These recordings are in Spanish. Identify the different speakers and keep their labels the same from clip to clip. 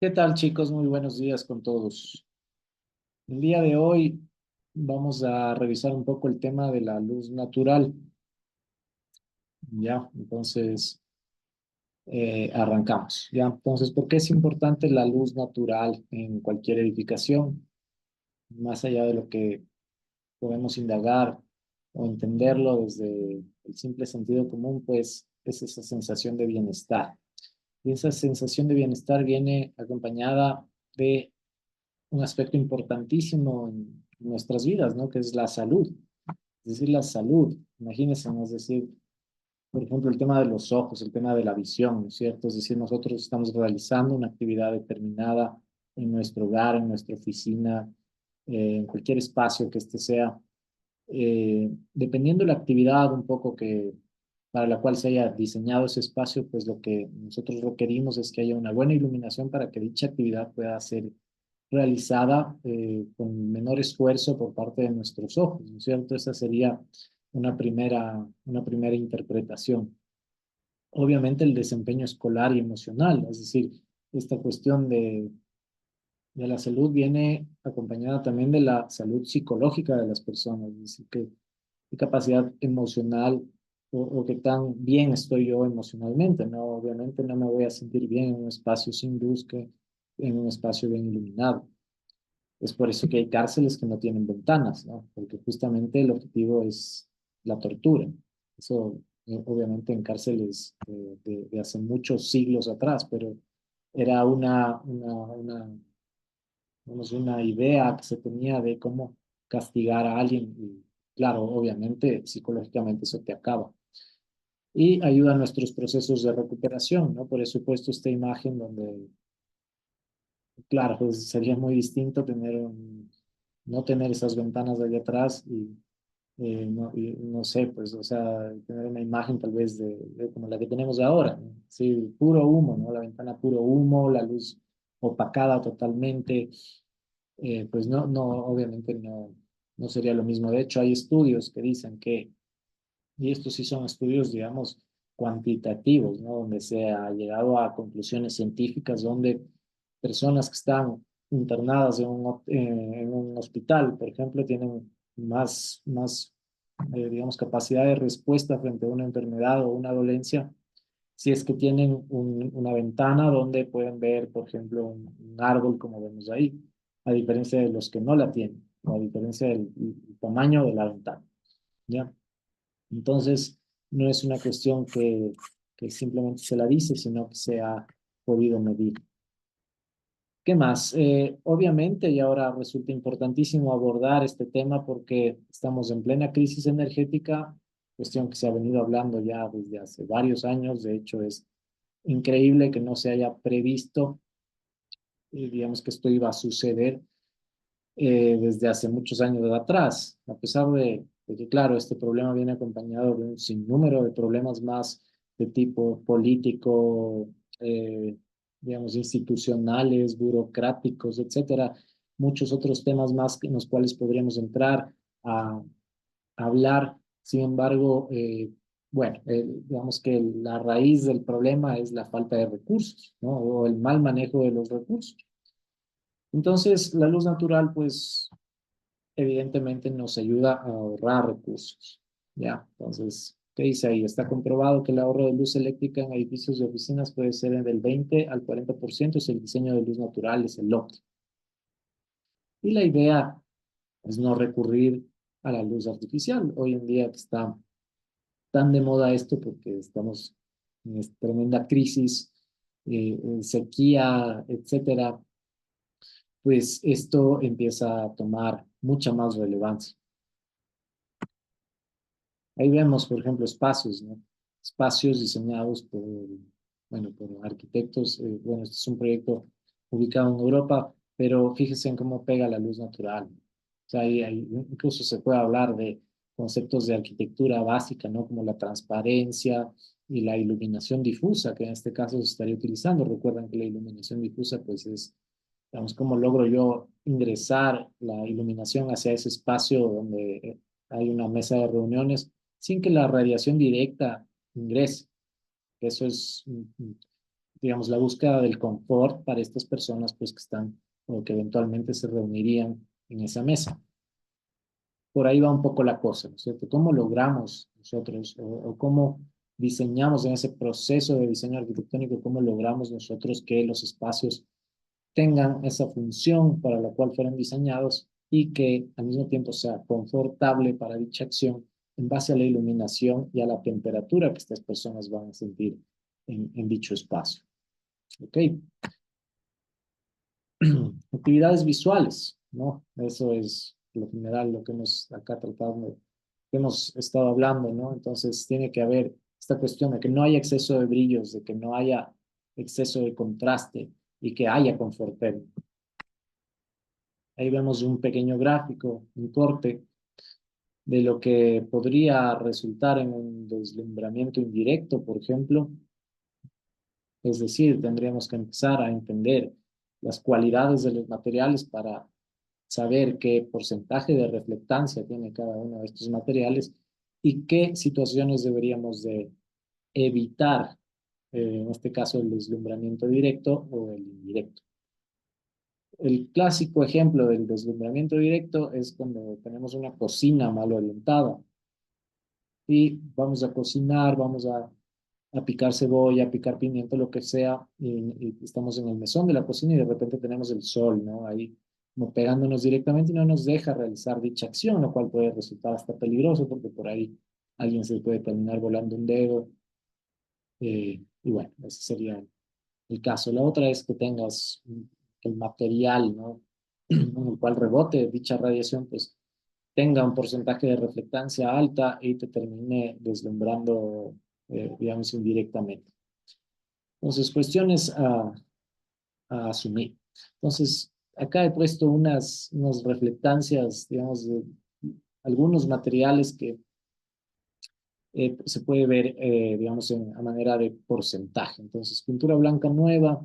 Speaker 1: ¿Qué tal, chicos? Muy buenos días con todos. El día de hoy vamos a revisar un poco el tema de la luz natural. Ya, entonces arrancamos. Ya, entonces, ¿por qué es importante la luz natural en cualquier edificación? Más allá de lo que podemos indagar o entenderlo desde el simple sentido común, pues es esa sensación de bienestar. Y esa sensación de bienestar viene acompañada de un aspecto importantísimo en nuestras vidas, ¿no? Que es la salud. Es decir, la salud. Imagínense, ¿no? Es decir, por ejemplo, el tema de los ojos, el tema de la visión, ¿no es cierto? Es decir, nosotros estamos realizando una actividad determinada en nuestro hogar, en nuestra oficina, en cualquier espacio que este sea, dependiendo de la actividad un poco que para la cual se haya diseñado ese espacio, pues lo que nosotros requerimos es que haya una buena iluminación para que dicha actividad pueda ser realizada con menor esfuerzo por parte de nuestros ojos, ¿no es cierto? Esa sería una primera interpretación. Obviamente el desempeño escolar y emocional, es decir, esta cuestión de la salud viene acompañada también de la salud psicológica de las personas, es decir, qué capacidad emocional o qué tan bien estoy yo emocionalmente, ¿no? Obviamente no me voy a sentir bien en un espacio sin luz que en un espacio bien iluminado. Es por eso que hay cárceles que no tienen ventanas, ¿no? Porque justamente el objetivo es la tortura. Eso, obviamente, en cárceles de hace muchos siglos atrás, pero era una idea que se tenía de cómo castigar a alguien. Y claro, obviamente, psicológicamente eso te acaba. Y ayuda a nuestros procesos de recuperación, ¿no? Por eso he puesto esta imagen donde, claro, pues sería muy distinto no tener esas ventanas de allá atrás y no sé, pues, o sea, tener una imagen tal vez de como la que tenemos ahora, ¿no? Sí, puro humo, ¿no? La ventana puro humo, la luz opacada totalmente, pues obviamente no sería lo mismo. De hecho, hay estudios que dicen que, y estos sí son estudios, digamos, cuantitativos, ¿no? Donde se ha llegado a conclusiones científicas donde personas que están internadas en un hospital, por ejemplo, tienen más, digamos, capacidad de respuesta frente a una enfermedad o una dolencia, si es que tienen una ventana donde pueden ver, por ejemplo, un árbol como vemos ahí, a diferencia de los que no la tienen, o a diferencia del tamaño de la ventana, ¿ya? Entonces, no es una cuestión que simplemente se la dice, sino que se ha podido medir. ¿Qué más? Obviamente, y ahora resulta importantísimo abordar este tema porque estamos en plena crisis energética, cuestión que se ha venido hablando ya desde hace varios años. De hecho, es increíble que no se haya previsto, digamos que esto iba a suceder desde hace muchos años atrás, a pesar de que, claro, este problema viene acompañado de un sinnúmero de problemas más de tipo político, eh, digamos, institucionales, burocráticos, etcétera, muchos otros temas más en los cuales podríamos entrar a hablar. Sin embargo, bueno, digamos que la raíz del problema es la falta de recursos, ¿no? O el mal manejo de los recursos. Entonces, la luz natural, pues, evidentemente nos ayuda a ahorrar recursos. Ya, entonces, ¿qué dice ahí? Está comprobado que el ahorro de luz eléctrica en edificios de oficinas puede ser del 20 al 40% si el diseño de luz natural es el óptimo. Y la idea es no recurrir a la luz artificial. Hoy en día que está tan de moda esto porque estamos en esta tremenda crisis, sequía, etcétera, pues esto empieza a tomar mucha más relevancia. Ahí vemos, por ejemplo, espacios, ¿no? Espacios diseñados bueno, por arquitectos. Bueno, este es un proyecto ubicado en Europa, pero fíjense en cómo pega la luz natural. O sea, incluso se puede hablar de conceptos de arquitectura básica, ¿no? Como la transparencia y la iluminación difusa, que en este caso se estaría utilizando. Recuerden que la iluminación difusa, pues es, digamos, cómo logro yo ingresar la iluminación hacia ese espacio donde hay una mesa de reuniones sin que la radiación directa ingrese. Eso es digamos, la búsqueda del confort para estas personas pues que están o que eventualmente se reunirían en esa mesa. Por ahí va un poco la cosa, ¿no es cierto? ¿Cómo logramos nosotros o cómo diseñamos en ese proceso de diseño arquitectónico, cómo logramos nosotros que los espacios tengan esa función para la cual fueron diseñados y que al mismo tiempo sea confortable para dicha acción en base a la iluminación y a la temperatura que estas personas van a sentir en dicho espacio? ¿Ok? Actividades visuales, ¿no? Eso es lo general, lo que hemos acá tratado, que hemos estado hablando, ¿no? Entonces tiene que haber esta cuestión de que no haya exceso de brillos, de que no haya exceso de contraste y que haya confort térmico. Ahí vemos un pequeño gráfico, un corte de lo que podría resultar en un deslumbramiento indirecto, por ejemplo. Es decir, tendríamos que empezar a entender las cualidades de los materiales para saber qué porcentaje de reflectancia tiene cada uno de estos materiales y qué situaciones deberíamos de evitar, en este caso el deslumbramiento directo o el indirecto. El clásico ejemplo del deslumbramiento directo es cuando tenemos una cocina mal orientada y vamos a cocinar, vamos a picar cebolla, a picar pimiento, lo que sea, y estamos en el mesón de la cocina y de repente tenemos el sol, ¿no? Ahí como pegándonos directamente y no nos deja realizar dicha acción, lo cual puede resultar hasta peligroso porque por ahí alguien se puede terminar volando un dedo. Y bueno, ese sería el caso. La otra es que tengas el material, ¿no? En el cual rebote dicha radiación, pues tenga un porcentaje de reflectancia alta y te termine deslumbrando, digamos, indirectamente. Entonces, cuestiones a asumir. Entonces, acá he puesto unas reflectancias, digamos, de algunos materiales que se puede ver, digamos, a manera de porcentaje. Entonces, pintura blanca nueva,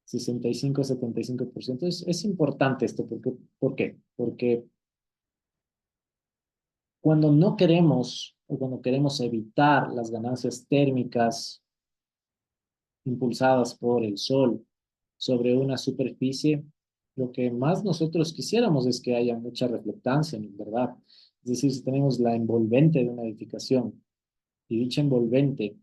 Speaker 1: 65-75%. Es importante esto, porque, ¿por qué? Porque cuando no queremos o cuando queremos evitar las ganancias térmicas impulsadas por el sol sobre una superficie, lo que más nosotros quisiéramos es que haya mucha reflectancia, ¿verdad? Es decir, si tenemos la envolvente de una edificación y dicha envolvente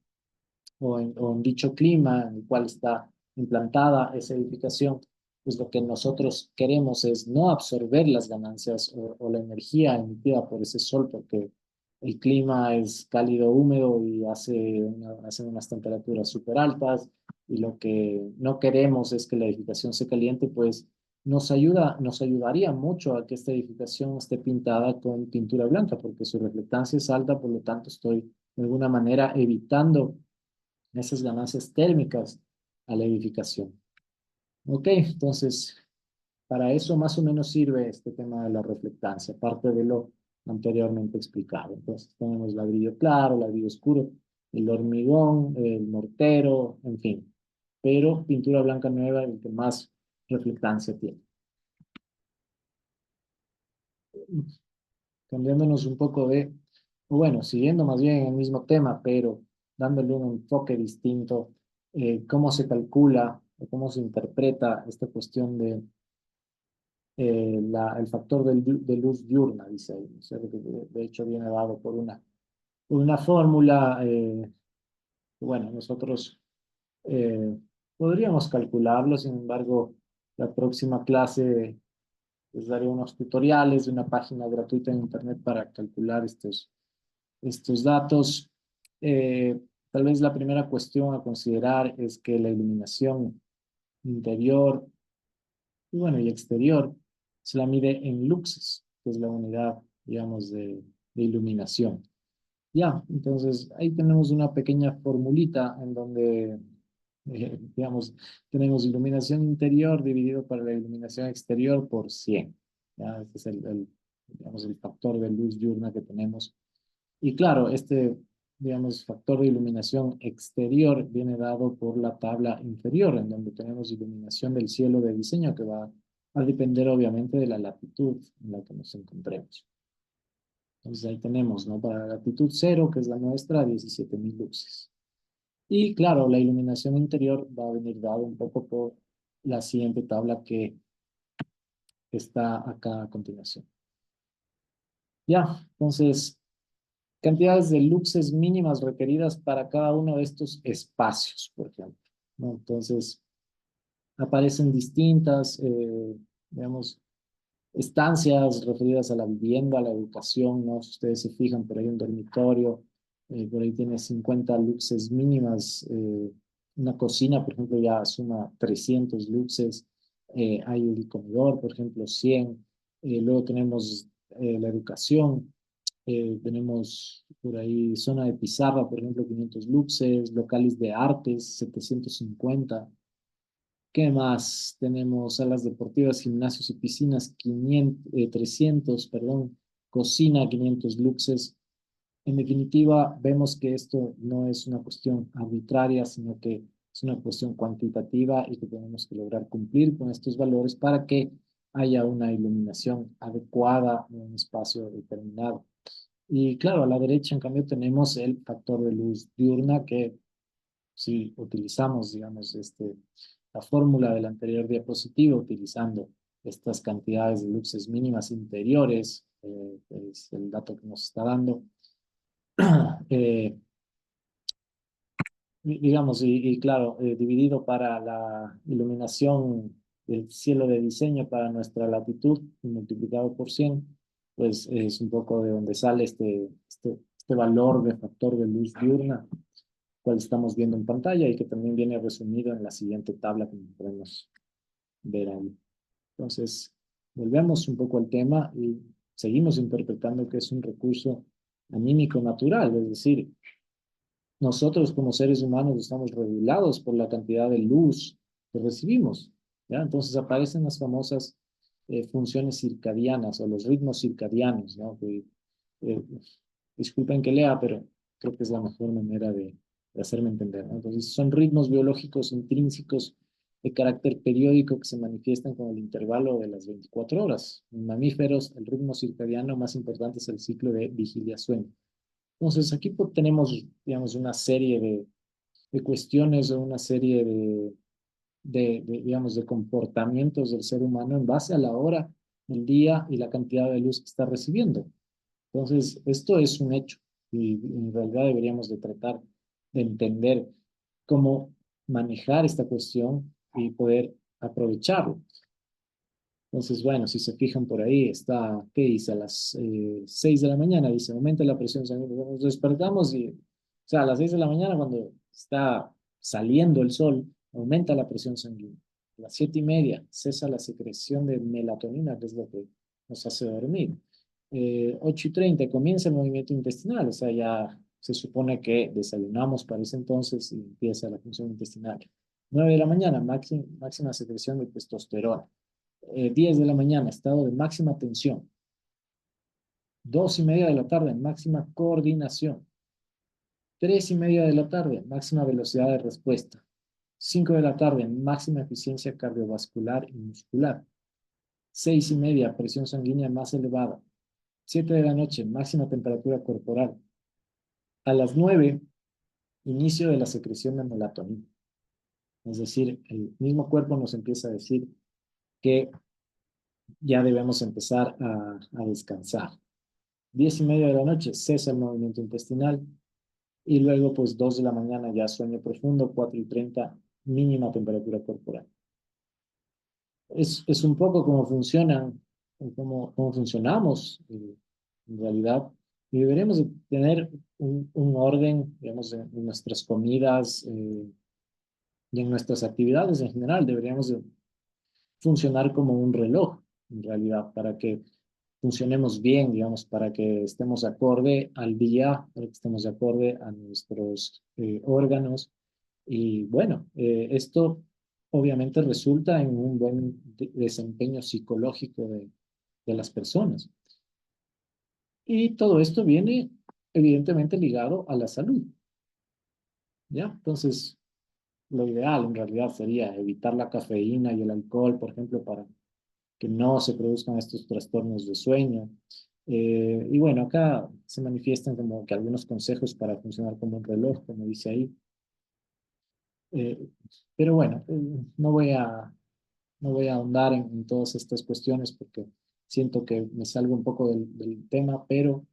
Speaker 1: o en dicho clima en el cual está implantada esa edificación, pues lo que nosotros queremos es no absorber las ganancias o la energía emitida por ese sol, porque el clima es cálido, húmedo y hace unas temperaturas súper altas, y lo que no queremos es que la edificación se caliente, pues nos ayudaría mucho a que esta edificación esté pintada con pintura blanca, porque su reflectancia es alta, por lo tanto estoy de alguna manera evitando esas ganancias térmicas a la edificación. Ok, entonces, para eso más o menos sirve este tema de la reflectancia, aparte de lo anteriormente explicado. Entonces, tenemos ladrillo claro, ladrillo oscuro, el hormigón, el mortero, en fin. Pero pintura blanca nueva, el que más reflectancia tiene. Cambiándonos un poco o bueno, siguiendo más bien el mismo tema, pero dándole un enfoque distinto, cómo se calcula o cómo se interpreta esta cuestión de el factor de luz diurna, dice ahí. O sea, de hecho viene dado por una fórmula, bueno, nosotros podríamos calcularlo, sin embargo, la próxima clase les daré unos tutoriales de una página gratuita en internet para calcular estos datos. Tal vez la primera cuestión a considerar es que la iluminación interior y bueno, y exterior se la mide en luxes, que es la unidad, digamos, de iluminación. Ya, entonces ahí tenemos una pequeña formulita en donde, digamos, tenemos iluminación interior dividido por la iluminación exterior por 100. ¿Ya? Este es digamos, el factor de luz diurna que tenemos. Y claro, digamos, factor de iluminación exterior viene dado por la tabla inferior, en donde tenemos iluminación del cielo de diseño que va a depender obviamente de la latitud en la que nos encontremos. Entonces ahí tenemos, ¿no? Para la latitud cero, que es la nuestra, 17.000 luxes. Y claro, la iluminación interior va a venir dado un poco por la siguiente tabla que está acá a continuación. Ya, entonces, cantidades de luxes mínimas requeridas para cada uno de estos espacios, por ejemplo, ¿no? Entonces, aparecen distintas, digamos, estancias referidas a la vivienda, a la educación, ¿no? Si ustedes se fijan, por ahí un dormitorio, por ahí tiene 50 luxes mínimas, una cocina, por ejemplo, ya suma 300 luxes, hay el comedor, por ejemplo, 100, luego tenemos la educación, tenemos por ahí zona de pizarra, por ejemplo, 500 luxes, locales de artes, 750. ¿Qué más? Tenemos salas deportivas, gimnasios y piscinas, 300, perdón, cocina, 500 luxes. En definitiva, vemos que esto no es una cuestión arbitraria, sino que es una cuestión cuantitativa y que tenemos que lograr cumplir con estos valores para que haya una iluminación adecuada en un espacio determinado. Y claro, a la derecha, en cambio, tenemos el factor de luz diurna que si utilizamos, digamos, la fórmula del anterior diapositiva, utilizando estas cantidades de luxes mínimas interiores, es el dato que nos está dando, eh, digamos, y claro, dividido para la iluminación del cielo de diseño para nuestra latitud y multiplicado por 100, pues es un poco de donde sale este valor de factor de luz diurna cual estamos viendo en pantalla y que también viene resumido en la siguiente tabla que podemos ver ahí. Entonces, volvemos un poco al tema y seguimos interpretando que es un recurso anímico natural, es decir, nosotros como seres humanos estamos regulados por la cantidad de luz que recibimos, ¿ya? Entonces aparecen las famosas funciones circadianas o los ritmos circadianos, ¿no? Que, eh, disculpen que lea, pero creo que es la mejor manera de hacerme entender, ¿no? Entonces son ritmos biológicos intrínsecos de carácter periódico que se manifiestan con el intervalo de las 24 horas. En mamíferos, el ritmo circadiano más importante es el ciclo de vigilia-sueño. Entonces, aquí tenemos, digamos, una serie de cuestiones o una serie digamos, de comportamientos del ser humano en base a la hora, el día y la cantidad de luz que está recibiendo. Entonces, esto es un hecho y en realidad deberíamos de tratar de entender cómo manejar esta cuestión y poder aprovecharlo. Entonces, bueno, si se fijan por ahí, está, ¿qué dice? A las 6 de la mañana, dice, aumenta la presión sanguínea. Nos despertamos y, o sea, a las 6 de la mañana cuando está saliendo el sol, aumenta la presión sanguínea. A las 7:30 cesa la secreción de melatonina, que es lo que nos hace dormir. 8:30 comienza el movimiento intestinal, o sea, ya se supone que desayunamos para ese entonces y empieza la función intestinal. 9 de la mañana, máxima secreción de testosterona. 10 de la mañana, estado de máxima tensión. 2:30 de la tarde, máxima coordinación. 3:30 de la tarde, máxima velocidad de respuesta. 5 de la tarde, máxima eficiencia cardiovascular y muscular. 6:30, presión sanguínea más elevada. 7 de la noche, máxima temperatura corporal. A las 9, inicio de la secreción de melatonina. Es decir, el mismo cuerpo nos empieza a decir que ya debemos empezar a descansar. 10:30 de la noche cesa el movimiento intestinal y luego pues 2 de la mañana ya sueño profundo, 4:30 mínima temperatura corporal. Es un poco cómo funcionan, cómo funcionamos en realidad y deberemos de tener un orden, digamos, en nuestras comidas y en nuestras actividades en general. Deberíamos de funcionar como un reloj en realidad para que funcionemos bien, digamos, para que estemos acorde al día, para que estemos de acorde a nuestros órganos. Y bueno, esto obviamente resulta en un buen desempeño psicológico de las personas. Y todo esto viene evidentemente ligado a la salud, ¿ya? Entonces, lo ideal en realidad sería evitar la cafeína y el alcohol, por ejemplo, para que no se produzcan estos trastornos de sueño. Y bueno, acá se manifiestan como que algunos consejos para funcionar como un reloj, como dice ahí. Eh, pero bueno, no voy a ahondar en todas estas cuestiones porque siento que me salgo un poco del tema, pero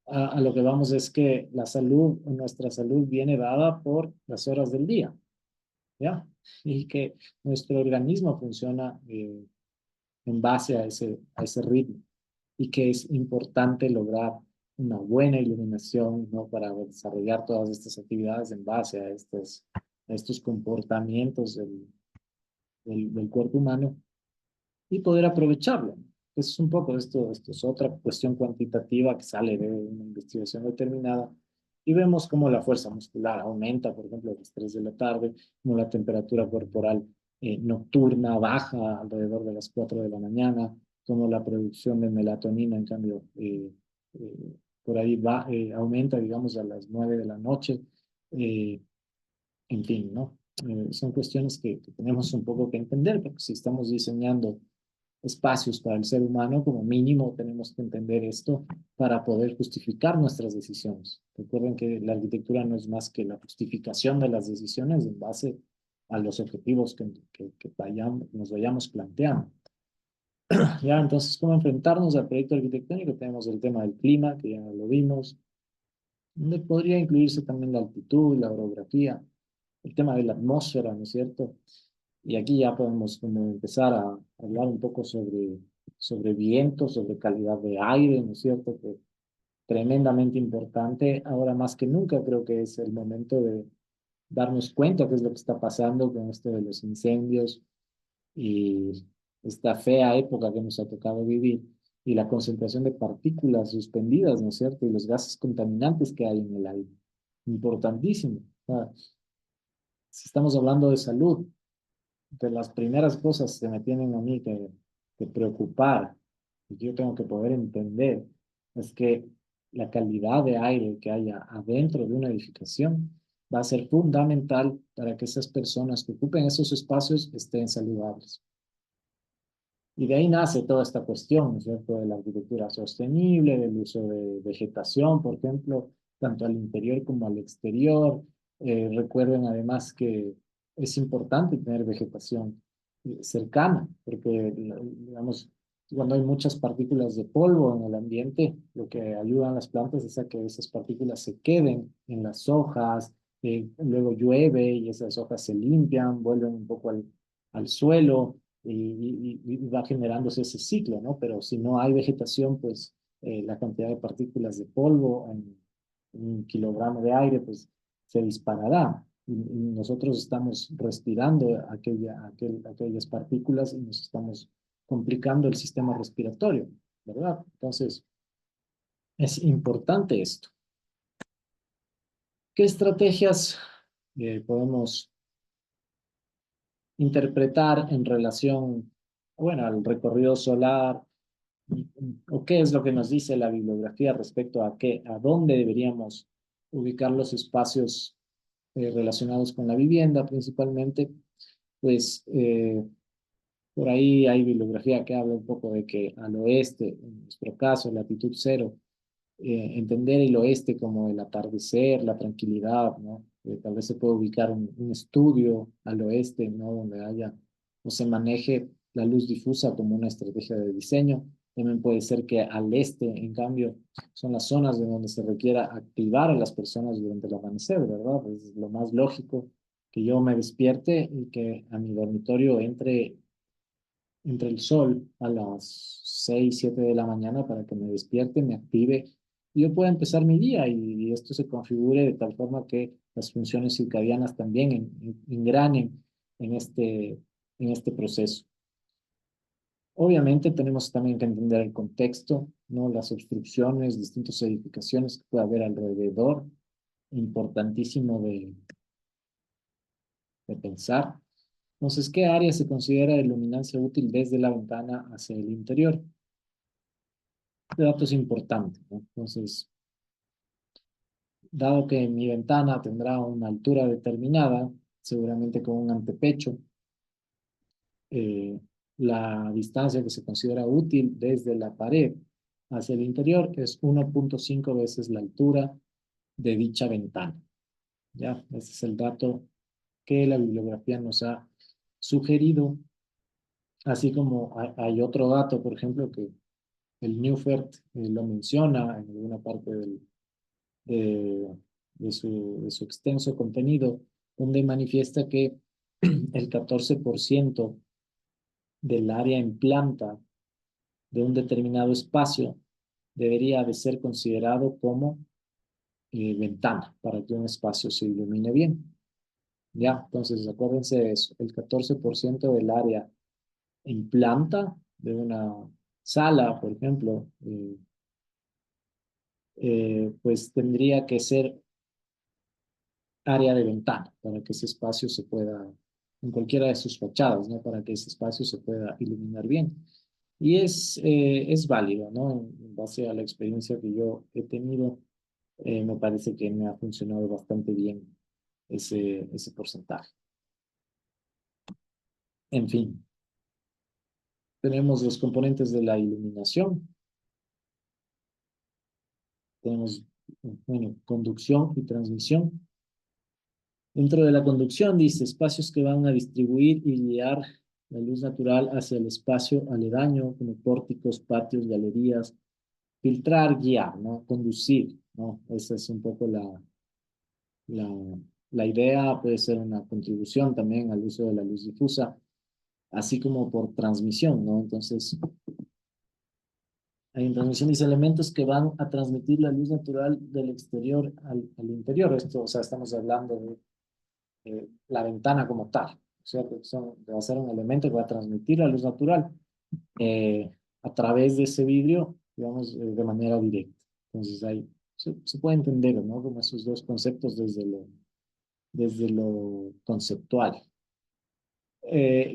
Speaker 1: a lo que vamos es que la salud, nuestra salud viene dada por las horas del día, ¿ya? Y que nuestro organismo funciona en base a ese ritmo y que es importante lograr una buena iluminación, ¿no? Para desarrollar todas estas actividades en base a estos comportamientos del cuerpo humano y poder aprovecharlo. Es un poco esto es otra cuestión cuantitativa que sale de una investigación determinada y vemos cómo la fuerza muscular aumenta, por ejemplo, a las 3 de la tarde, cómo la temperatura corporal nocturna baja alrededor de las 4 de la mañana, cómo la producción de melatonina, en cambio, por ahí va, aumenta, digamos, a las 9 de la noche. Eh, en fin, ¿no? Son cuestiones que tenemos un poco que entender, porque si estamos diseñando espacios para el ser humano, como mínimo tenemos que entender esto para poder justificar nuestras decisiones. Recuerden que la arquitectura no es más que la justificación de las decisiones en base a los objetivos que nos vayamos planteando. Ya, entonces, ¿cómo enfrentarnos al proyecto arquitectónico? Tenemos el tema del clima, que ya lo vimos, donde podría incluirse también la altitud, la orografía, el tema de la atmósfera, ¿no es cierto? Y aquí ya podemos como empezar a hablar un poco sobre viento, sobre calidad de aire, ¿no es cierto? Que tremendamente importante. Ahora más que nunca creo que es el momento de darnos cuenta qué es lo que está pasando con esto de los incendios y esta fea época que nos ha tocado vivir y la concentración de partículas suspendidas, ¿no es cierto? Y los gases contaminantes que hay en el aire. Importantísimo. O sea, si estamos hablando de salud, de las primeras cosas que me tienen a mí que preocupar y que yo tengo que poder entender es que la calidad de aire que haya adentro de una edificación va a ser fundamental para que esas personas que ocupen esos espacios estén saludables. Y de ahí nace toda esta cuestión, ¿no es cierto?, de la arquitectura sostenible, del uso de vegetación, por ejemplo, tanto al interior como al exterior. Recuerden además que es importante tener vegetación cercana, porque, digamos, cuando hay muchas partículas de polvo en el ambiente, lo que ayudan las plantas es a que esas partículas se queden en las hojas, luego llueve y esas hojas se limpian, vuelven un poco al suelo y va generándose ese ciclo, ¿no? Pero si no hay vegetación, pues la cantidad de partículas de polvo en un kilogramo de aire, pues se disparará. Y nosotros estamos respirando aquellas partículas y nos estamos complicando el sistema respiratorio, ¿verdad? Entonces, es importante esto. ¿Qué estrategias podemos interpretar en relación, bueno, al recorrido solar, o qué es lo que nos dice la bibliografía respecto a dónde deberíamos ubicar los espacios relacionados con la vivienda principalmente? Pues por ahí hay bibliografía que habla un poco de que al oeste, en nuestro caso, latitud cero, entender el oeste como el atardecer, la tranquilidad, ¿no? Tal vez se puede ubicar un estudio al oeste, ¿no? Donde haya o se maneje la luz difusa como una estrategia de diseño. También puede ser que al este, en cambio, son las zonas de donde se requiera activar a las personas durante el amanecer, ¿verdad? Es lo más lógico que yo me despierte y que a mi dormitorio entre el sol a las 6 7 de la mañana para que me despierte, me active y yo pueda empezar mi día y esto se configure de tal forma que las funciones circadianas también engranen en este proceso. Obviamente tenemos también que entender el contexto, ¿no? Las obstrucciones, distintas edificaciones que puede haber alrededor, importantísimo de pensar. Entonces, ¿qué área se considera de luminancia útil desde la ventana hacia el interior? Este dato es importante, ¿no? Entonces, dado que mi ventana tendrá una altura determinada, seguramente con un antepecho, eh, la distancia que se considera útil desde la pared hacia el interior es 1.5 veces la altura de dicha ventana. ¿Ya? Ese es el dato que la bibliografía nos ha sugerido, así como hay otro dato, por ejemplo, que el Newfert lo menciona en alguna parte de, de su extenso contenido, donde manifiesta que el 14% del área en planta de un determinado espacio debería de ser considerado como ventana para que un espacio se ilumine bien. Ya, entonces acuérdense de eso, el 14% del área en planta de una sala, por ejemplo, pues tendría que ser área de ventana para que ese espacio se pueda, en cualquiera de sus fachadas, ¿no? Para que ese espacio se pueda iluminar bien. Y es válido, ¿no? En base a la experiencia que yo he tenido, me parece que me ha funcionado bastante bien ese porcentaje. En fin, tenemos los componentes de la iluminación, tenemos, bueno, conducción y transmisión. Dentro de la conducción dice espacios que van a distribuir y guiar la luz natural hacia el espacio aledaño, como pórticos, patios, galerías, filtrar, guiar, ¿no? Conducir, ¿no? Esa es un poco la, la idea, puede ser una contribución también al uso de la luz difusa, así como por transmisión, ¿no? Entonces, hay en transmisión dice elementos que van a transmitir la luz natural del exterior al interior. Esto, o sea, estamos hablando de la ventana como tal. O sea, que va a ser un elemento que va a transmitir la luz natural eh, a través de ese vidrio, digamos, de manera directa. Entonces, ahí se puede entender, ¿no? Como esos dos conceptos desde lo conceptual.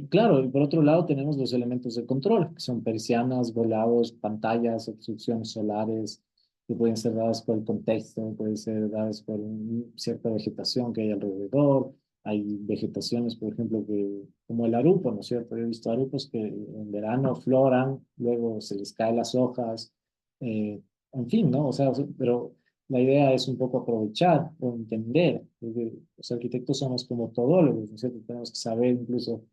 Speaker 1: Claro, y por otro lado tenemos los elementos de control, que son persianas, volados, pantallas, obstrucciones solares, que pueden ser dadas por el contexto, pueden ser dadas por cierta vegetación que hay alrededor. Hay vegetaciones, por ejemplo, que, como el arupo, ¿no es cierto? Yo he visto arupos que en verano floran, luego se les caen las hojas, eh, en fin, ¿no? O sea, pero la idea es un poco aprovechar o entender. Los arquitectos somos como todólogos, ¿no es cierto? Tenemos que saber incluso,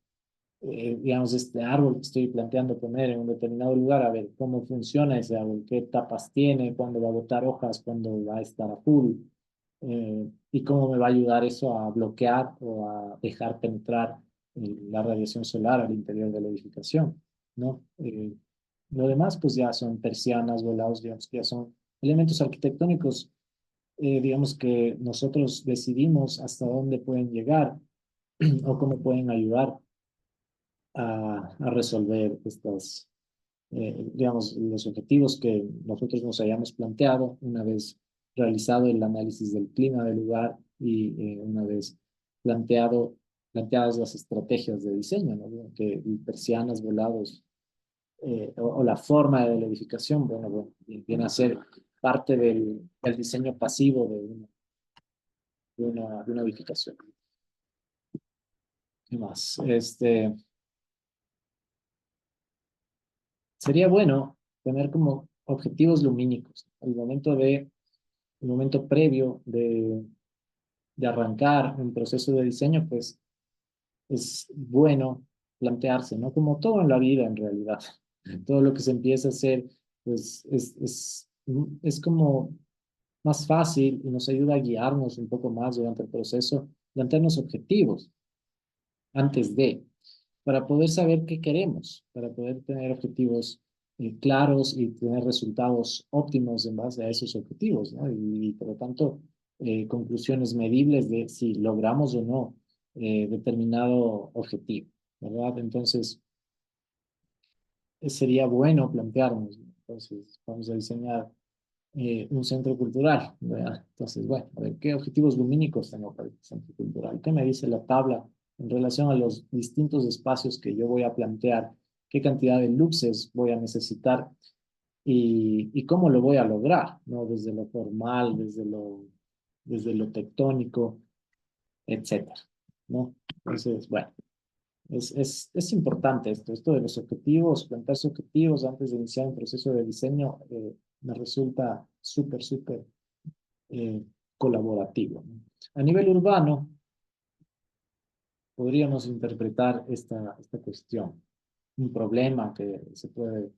Speaker 1: digamos, este árbol que estoy planteando poner en un determinado lugar, a ver cómo funciona ese árbol, qué etapas tiene, cuándo va a botar hojas, cuándo va a estar a full, y cómo me va a ayudar eso a bloquear o a dejar penetrar la radiación solar al interior de la edificación, ¿no? Lo demás, pues ya son persianas, volados, digamos, que ya son elementos arquitectónicos, digamos que nosotros decidimos hasta dónde pueden llegar o cómo pueden ayudar a resolver estas, digamos, los objetivos que nosotros nos hayamos planteado una vez realizado el análisis del clima del lugar y una vez planteadas las estrategias de diseño, ¿no? Que persianas, volados o la forma de la edificación, bueno, viene a ser parte del diseño pasivo de una edificación. ¿Qué más? Sería bueno tener como objetivos lumínicos. El momento previo de arrancar un proceso de diseño, pues es bueno plantearse, ¿no? Como todo en la vida, en realidad. Todo lo que se empieza a hacer, pues es como más fácil y nos ayuda a guiarnos un poco más durante el proceso, plantearnos objetivos antes para poder saber qué queremos, para poder tener objetivos claros y tener resultados óptimos en base a esos objetivos, ¿no? Y por lo tanto, conclusiones medibles de si logramos o no determinado objetivo, ¿verdad? Entonces, sería bueno plantearnos, ¿no? Entonces, vamos a diseñar un centro cultural, ¿verdad? Entonces, bueno, a ver, ¿qué objetivos lumínicos tengo para el centro cultural? ¿Qué me dice la tabla en relación a los distintos espacios que yo voy a plantear? ¿Qué cantidad de luces voy a necesitar? Y cómo lo voy a lograr, ¿no? Desde lo formal, desde lo tectónico, etcétera, ¿no? Entonces, bueno, es importante esto de los objetivos, plantearse objetivos antes de iniciar un proceso de diseño, me resulta súper eh, colaborativo, ¿no? A nivel urbano, podríamos interpretar esta cuestión? Un problema que se puede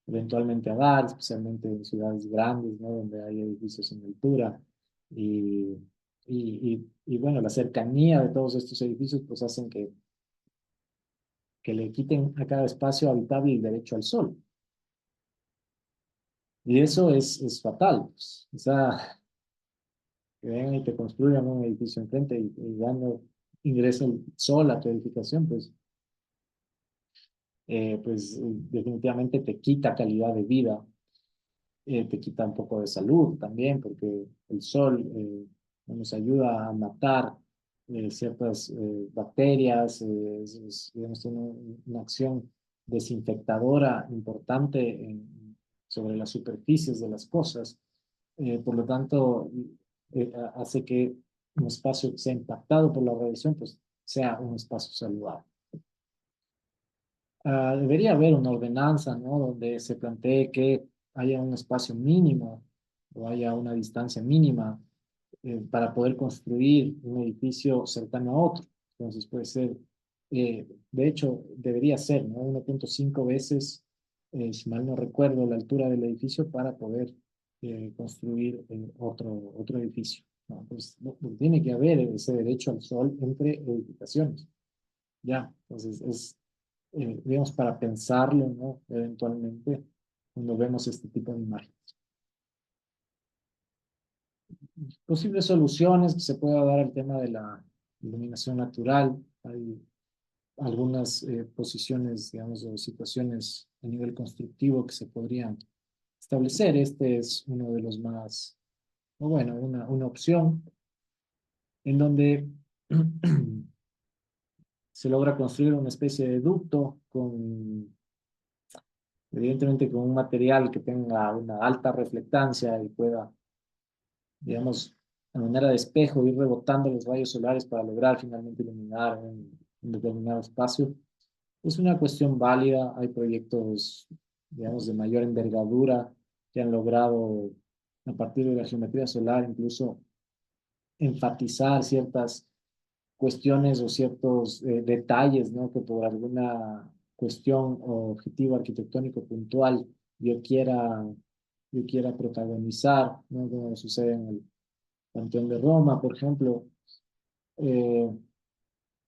Speaker 1: eventualmente dar, especialmente en ciudades grandes, ¿no? Donde hay edificios en altura. Y, y bueno, la cercanía de todos estos edificios pues hacen que le quiten a cada espacio habitable el derecho al sol. Y eso es fatal. Pues. O sea, que vengan y te construyan un edificio enfrente y ya no ingresa el sol a tu edificación, definitivamente te quita calidad de vida, te quita un poco de salud también, porque el sol nos ayuda a matar ciertas bacterias, digamos, tiene una acción desinfectadora importante sobre las superficies de las cosas. Por lo tanto, hace que un espacio que sea impactado por la radiación, pues sea un espacio saludable. Debería haber una ordenanza, ¿no? Donde se plantee que haya un espacio mínimo o haya una distancia mínima para poder construir un edificio cercano a otro. Entonces puede ser, de hecho, debería ser, ¿no? 1.5 veces, si mal no recuerdo, la altura del edificio para poder construir otro edificio, ¿no? Pues tiene que haber ese derecho al sol entre edificaciones. Ya, entonces digamos, para pensarlo, ¿no? Eventualmente, cuando vemos este tipo de imágenes. Posibles soluciones que se pueda dar al tema de la iluminación natural. Hay algunas posiciones, digamos, o situaciones a nivel constructivo que se podrían establecer. Este es uno de los más, o bueno, una opción en donde se logra construir una especie de ducto con evidentemente con un material que tenga una alta reflectancia y pueda, digamos, a manera de espejo, ir rebotando los rayos solares para lograr finalmente iluminar un determinado espacio. Es una cuestión válida, hay proyectos, digamos, de mayor envergadura que han logrado, a partir de la geometría solar, incluso enfatizar ciertas cuestiones o ciertos detalles, ¿no? Que por alguna cuestión o objetivo arquitectónico puntual yo quiera, yo quiera protagonizar, ¿no? Como sucede en el Panteón de Roma, por ejemplo, eh,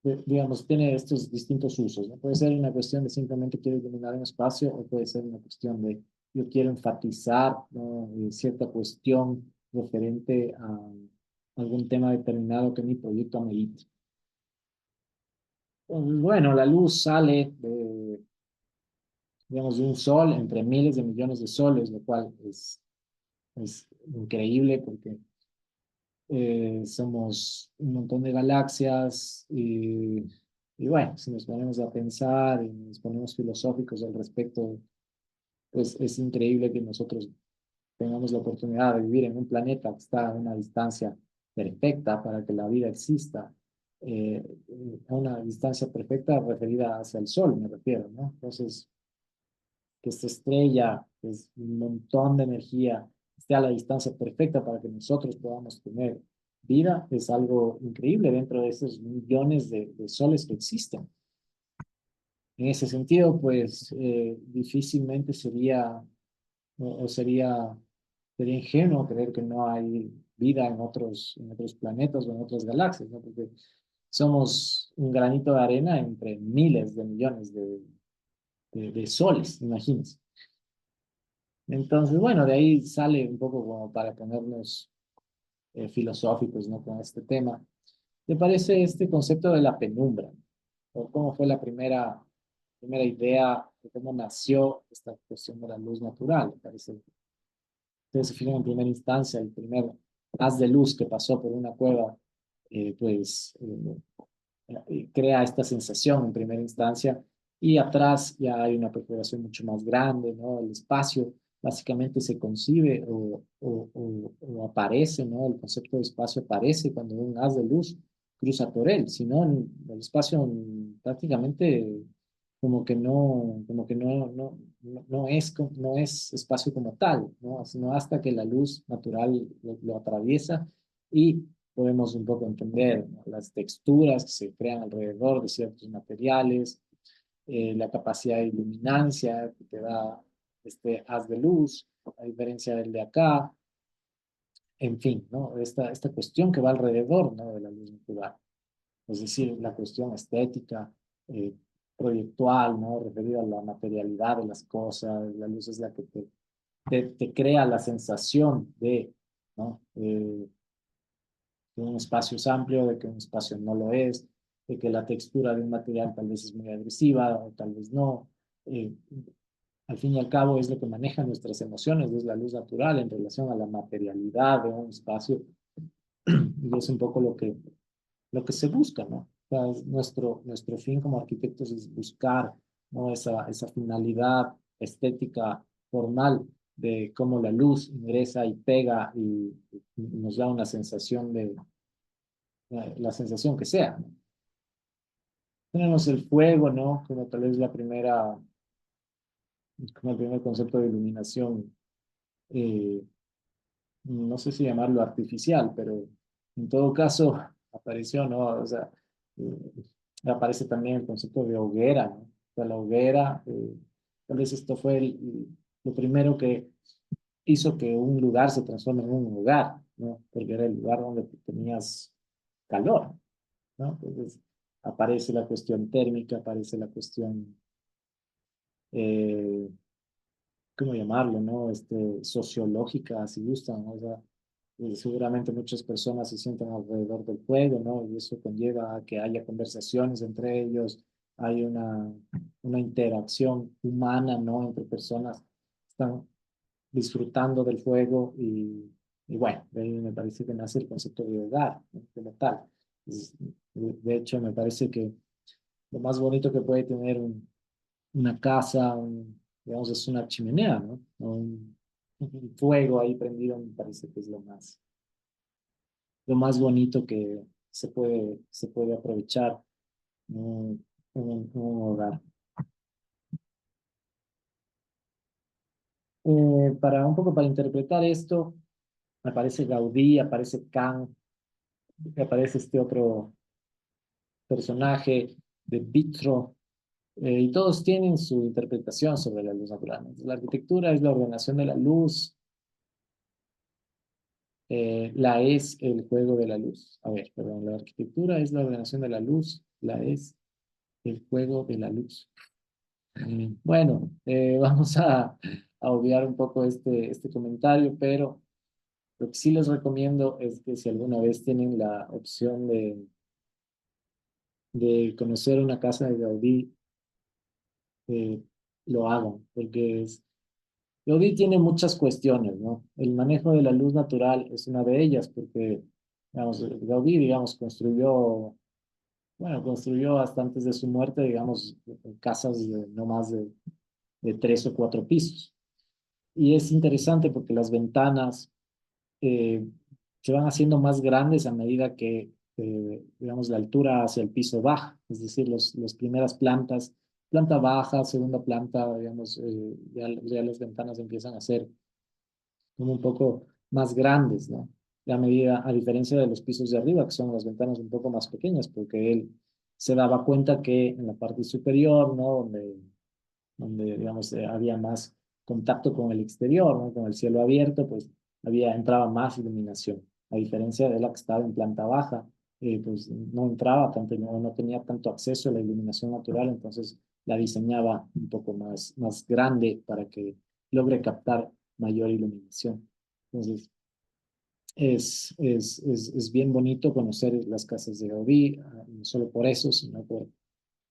Speaker 1: digamos, tiene estos distintos usos, ¿no? Puede ser una cuestión de simplemente quiero iluminar un espacio o puede ser una cuestión de yo quiero enfatizar, ¿no? Cierta cuestión referente a algún tema determinado que mi proyecto amerite. Bueno, la luz sale de, digamos, de un sol entre miles de millones de soles, lo cual es increíble porque somos un montón de galaxias y bueno, si nos ponemos a pensar y nos ponemos filosóficos al respecto, pues es increíble que nosotros tengamos la oportunidad de vivir en un planeta que está a una distancia perfecta para que la vida exista, eh, a una distancia perfecta referida hacia el Sol, me refiero, ¿no? Entonces, que esta estrella, que es un montón de energía, esté a la distancia perfecta para que nosotros podamos tener vida, es algo increíble dentro de esos millones de soles que existen. En ese sentido, pues difícilmente sería o sería ingenuo creer que no hay vida en otros planetas o en otras galaxias, ¿no? Porque somos un granito de arena entre miles de millones de soles, imagínense. Entonces, bueno, de ahí sale un poco como para ponernos filosóficos, ¿no? Con este tema. ¿Te parece este concepto de la penumbra? ¿O cómo fue la primera idea de cómo nació esta cuestión de la luz natural? ¿Te parece? Ustedes se fijan en primera instancia, el primer haz de luz que pasó por una cueva, pues crea esta sensación en primera instancia y atrás ya hay una perforación mucho más grande, ¿no? El espacio básicamente se concibe o aparece, ¿no? El concepto de espacio aparece cuando un haz de luz cruza por él, si no, el espacio prácticamente como que no es espacio como tal, ¿no? Sino hasta que la luz natural lo atraviesa y podemos un poco entender, ¿no? Las texturas que se crean alrededor de ciertos materiales, la capacidad de iluminancia que te da este haz de luz, a diferencia del de acá, en fin, ¿no? Esta cuestión que va alrededor, ¿no? De la luz natural, es decir, la cuestión estética, eh, proyectual, ¿no? Referida a la materialidad de las cosas, la luz es la que te crea la sensación de, ¿no? Que un espacio es amplio, de que un espacio no lo es, de que la textura de un material tal vez es muy agresiva o tal vez no. Eh, Al fin y al cabo es lo que maneja nuestras emociones, es la luz natural en relación a la materialidad de un espacio y es un poco lo que se busca, ¿no? O sea, nuestro fin como arquitectos es buscar, ¿no? Esa finalidad estética formal de cómo la luz ingresa y pega y nos da una sensación de, la sensación que sea, ¿no? Tenemos el fuego, ¿no? Como tal vez como el primer concepto de iluminación, eh, no sé si llamarlo artificial, pero en todo caso apareció, ¿no? O sea, aparece también el concepto de hoguera, ¿no? O sea, la hoguera, tal vez esto fue lo primero que hizo que un lugar se transforme en un hogar, ¿no? Porque era el lugar donde tenías calor, ¿no? Entonces aparece la cuestión térmica, aparece la cuestión, eh, ¿cómo llamarlo, no? Sociológica, si gustan, ¿no? O sea, seguramente muchas personas se sientan alrededor del fuego, ¿no? Y eso conlleva a que haya conversaciones entre ellos, hay una interacción humana, ¿no? Entre personas están disfrutando del fuego y bueno, de ahí me parece que nace el concepto de hogar, ¿no? Como tal. De hecho, me parece que lo más bonito que puede tener una casa, digamos, es una chimenea, ¿no? Un fuego ahí prendido me parece que es lo más bonito que se puede aprovechar, ¿no? En un hogar. Para un poco para interpretar esto, aparece Gaudí, aparece Kant, aparece este otro personaje de Vitro, y todos tienen su interpretación sobre la luz natural. Entonces, la arquitectura es la ordenación de la luz, la es el juego de la luz. A ver, perdón, la arquitectura es la ordenación de la luz, la es el juego de la luz. Bueno, vamos a obviar un poco este comentario, pero lo que sí les recomiendo es que si alguna vez tienen la opción de conocer una casa de Gaudí, eh, lo hagan, porque Gaudí tiene muchas cuestiones, ¿no? El manejo de la luz natural es una de ellas, porque, digamos, Gaudí, digamos, construyó hasta antes de su muerte, digamos, casas de no más de 3 o 4 pisos. Y es interesante porque las ventanas eh, se van haciendo más grandes a medida que, digamos, la altura hacia el piso baja. Es decir, las primeras plantas, planta baja, segunda planta, digamos, ya las ventanas empiezan a ser como un poco más grandes, ¿no? A diferencia de los pisos de arriba, que son las ventanas un poco más pequeñas, porque él se daba cuenta que en la parte superior, ¿no? Donde digamos, había más contacto con el exterior, ¿no? Con el cielo abierto, pues entraba más iluminación. A diferencia de la que estaba en planta baja, pues no entraba tanto, no tenía tanto acceso a la iluminación natural, entonces la diseñaba un poco más grande para que logre captar mayor iluminación. Entonces, es bien bonito conocer las casas de Gaudí, no solo por eso, sino por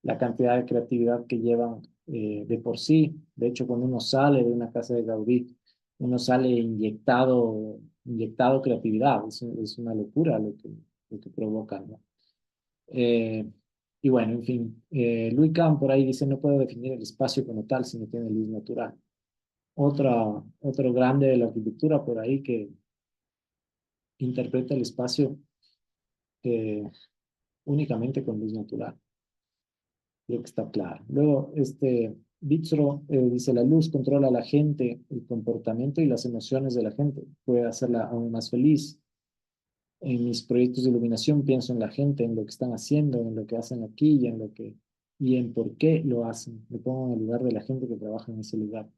Speaker 1: la cantidad de creatividad que llevan de por sí. De hecho, cuando uno sale de una casa de Gaudí, uno sale inyectado creatividad. Es una locura lo que provoca, ¿no? Eh, y bueno, en fin, Louis Kahn por ahí dice, no puedo definir el espacio como tal si no tiene luz natural. Otro grande de la arquitectura por ahí que interpreta el espacio eh, únicamente con luz natural. Creo que está claro. Luego, Ditzro dice, la luz controla a la gente, el comportamiento y las emociones de la gente. Puede hacerla aún más feliz. En mis proyectos de iluminación pienso en la gente, en lo que están haciendo, en lo que hacen aquí y y en por qué lo hacen. Me pongo en el lugar de la gente que trabaja en ese lugar.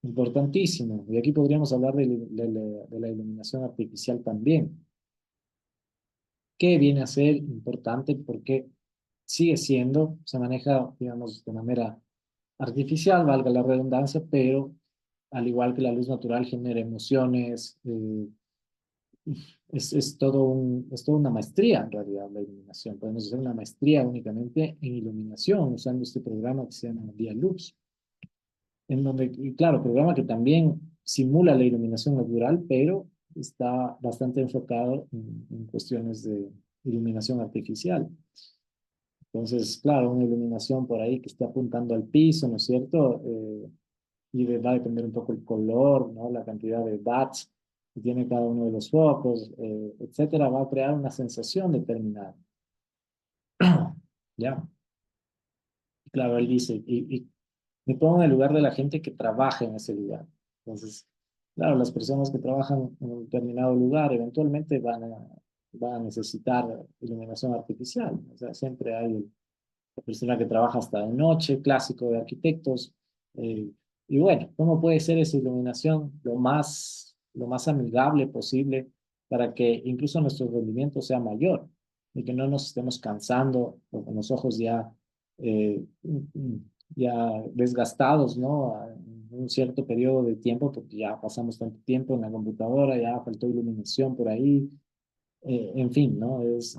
Speaker 1: Importantísimo. Y aquí podríamos hablar de la iluminación artificial también. ¿Qué viene a ser importante? Porque sigue siendo, se maneja, digamos, de manera artificial, valga la redundancia, pero al igual que la luz natural genera emociones, es toda una maestría en realidad la iluminación. Podemos hacer una maestría únicamente en iluminación usando este programa que se llama Vía Lux, en donde, y claro, programa que también simula la iluminación natural, pero está bastante enfocado en cuestiones de iluminación artificial. Entonces, claro, una iluminación por ahí que esté apuntando al piso, ¿no es cierto? Va a depender un poco el color, ¿no? La cantidad de bats que tiene cada uno de los focos, etcétera, va a crear una sensación determinada. ¿Ya? Claro, él dice, y me pongo en el lugar de la gente que trabaja en ese lugar. Entonces, claro, las personas que trabajan en un determinado lugar eventualmente van a necesitar iluminación artificial. O sea, siempre hay la persona que trabaja hasta de noche, clásico de arquitectos. eh, y bueno, ¿cómo puede ser esa iluminación lo más amigable posible para que incluso nuestro rendimiento sea mayor y que no nos estemos cansando o con los ojos eh, ya desgastados, ¿no? En un cierto periodo de tiempo, porque ya pasamos tanto tiempo en la computadora, ya faltó iluminación por ahí, en fin, ¿no? Es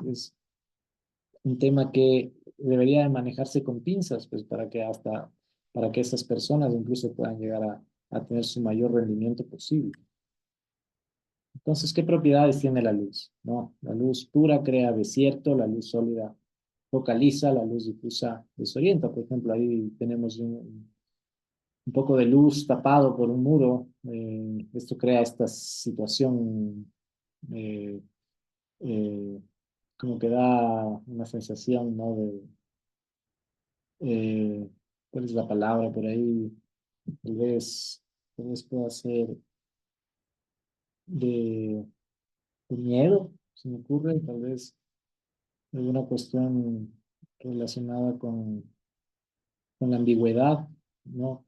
Speaker 1: un tema que debería de manejarse con pinzas, pues para que esas personas incluso puedan llegar a tener su mayor rendimiento posible. Entonces, ¿qué propiedades tiene la luz? ¿No? La luz pura crea desierto, la luz sólida focaliza, la luz difusa desorienta. Por ejemplo, ahí tenemos un poco de luz tapado por un muro. Esto crea esta situación eh, eh, como que da una sensación, ¿no? eh, ¿Cuál es la palabra por ahí? Tal tal vez pueda ser de, de miedo, se me ocurre, tal vez alguna cuestión relacionada con la ambigüedad, ¿no?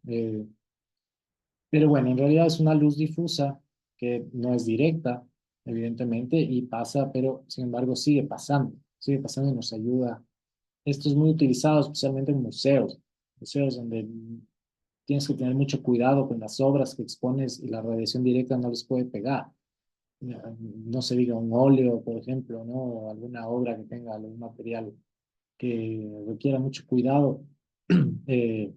Speaker 1: Pero bueno, en realidad es una luz difusa que no es directa, evidentemente, y pasa, pero sin embargo sigue pasando y nos ayuda. Esto es muy utilizado especialmente en museos, museos donde tienes que tener mucho cuidado con las obras que expones y la radiación directa no les puede pegar. No se diga un óleo, por ejemplo, ¿no? O alguna obra que tenga algún material que requiera mucho cuidado. Eh,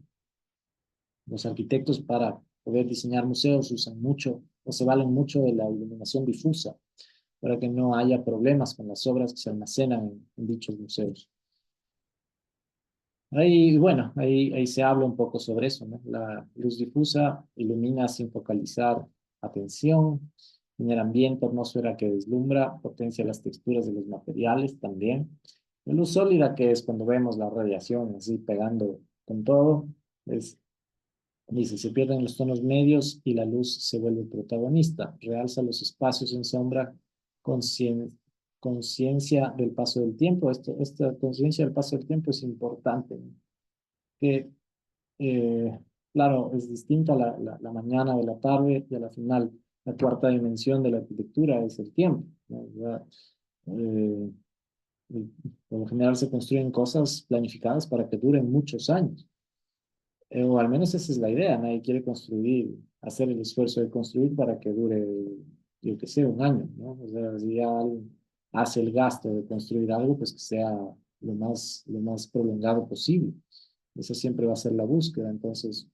Speaker 1: los arquitectos para poder diseñar museos usan mucho o se valen mucho de la iluminación difusa para que no haya problemas con las obras que se almacenan en dichos museos. Bueno, ahí se habla un poco sobre eso, ¿no? La luz difusa ilumina sin focalizar atención, genera ambiente, atmósfera que deslumbra, potencia las texturas de los materiales también. La luz sólida, que es cuando vemos la radiación así pegando con todo, es, dice, se pierden los tonos medios y la luz se vuelve protagonista, realza los espacios en sombra, conscien- conciencia del paso del tiempo. Esta conciencia del paso del tiempo es importante, ¿no? Que, eh, claro, es distinta la mañana de la tarde y a la final, la cuarta dimensión de la arquitectura es el tiempo, ¿no? Ya, eh, por lo general se construyen cosas planificadas para que duren muchos años, o al menos esa es la idea, nadie quiere construir, hacer el esfuerzo de construir para que dure, yo que sé, un año, ¿no? O sea, si ya alguien hace el gasto de construir algo, pues que sea lo más prolongado posible. Esa siempre va a ser la búsqueda. Entonces,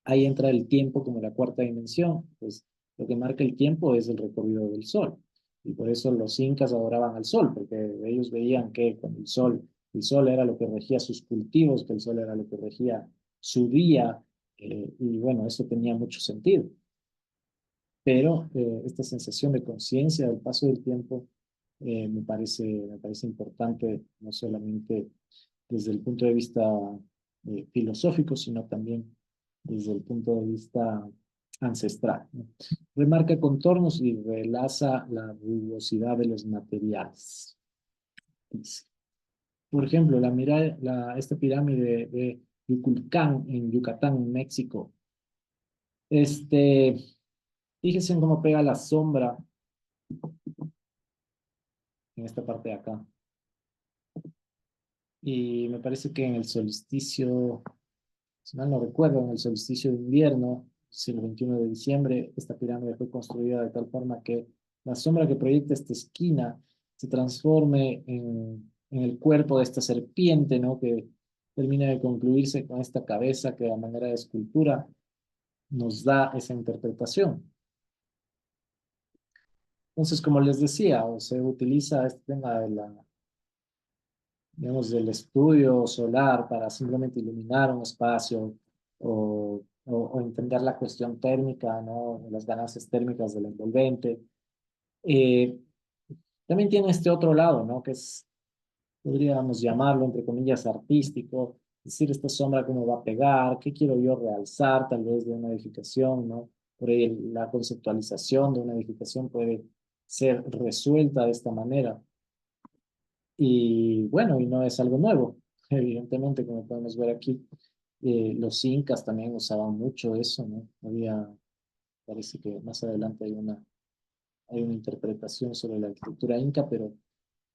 Speaker 1: ahí entra el tiempo como la cuarta dimensión. Pues lo que marca el tiempo es el recorrido del sol. Y por eso los incas adoraban al sol, porque ellos veían que con el sol era lo que regía sus cultivos, que el sol era lo que regía su día. Y bueno, eso tenía mucho sentido. Pero esta sensación de conciencia del paso del tiempo me parece importante, no solamente desde el punto de vista filosófico, sino también desde el punto de vista ancestral, ¿no? Remarca contornos y relaza la rugosidad de los materiales. Dice. Por ejemplo, esta pirámide de Yuculcán en Yucatán, en México. Este, fíjense en cómo pega la sombra en esta parte de acá. Y me parece que en el solsticio, si mal no recuerdo, en el solsticio de invierno, es el 21 de diciembre, esta pirámide fue construida de tal forma que la sombra que proyecta esta esquina se transforme en el cuerpo de esta serpiente, ¿no? Que termina de concluirse con esta cabeza que a manera de escultura nos da esa interpretación. Entonces, como les decía, se utiliza este tema de digamos, del estudio solar para simplemente iluminar un espacio o entender la cuestión térmica, ¿no? Las ganancias térmicas del envolvente. Eh, También tiene este otro lado, ¿no? Que es, podríamos llamarlo, entre comillas, artístico, es decir, esta sombra cómo va a pegar, qué quiero yo realzar tal vez de una edificación, ¿no? Por ahí la conceptualización de una edificación puede ser resuelta de esta manera. Y bueno, y no es algo nuevo, evidentemente, como podemos ver aquí. Los incas también usaban mucho eso, ¿no? Parece que más adelante hay una interpretación sobre la arquitectura inca, pero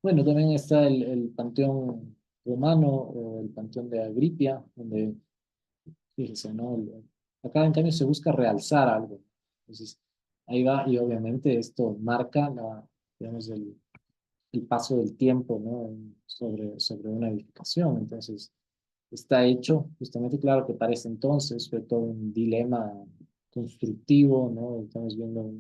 Speaker 1: bueno, también está el panteón romano o el panteón de Agripia, donde, fíjese, ¿no? Acá en cambio se busca realzar algo. Entonces, ahí va, y obviamente esto marca digamos, el paso del tiempo, ¿no? Sobre una edificación. Entonces, está hecho, justamente, claro que para ese entonces fue todo un dilema constructivo, ¿no? Estamos viendo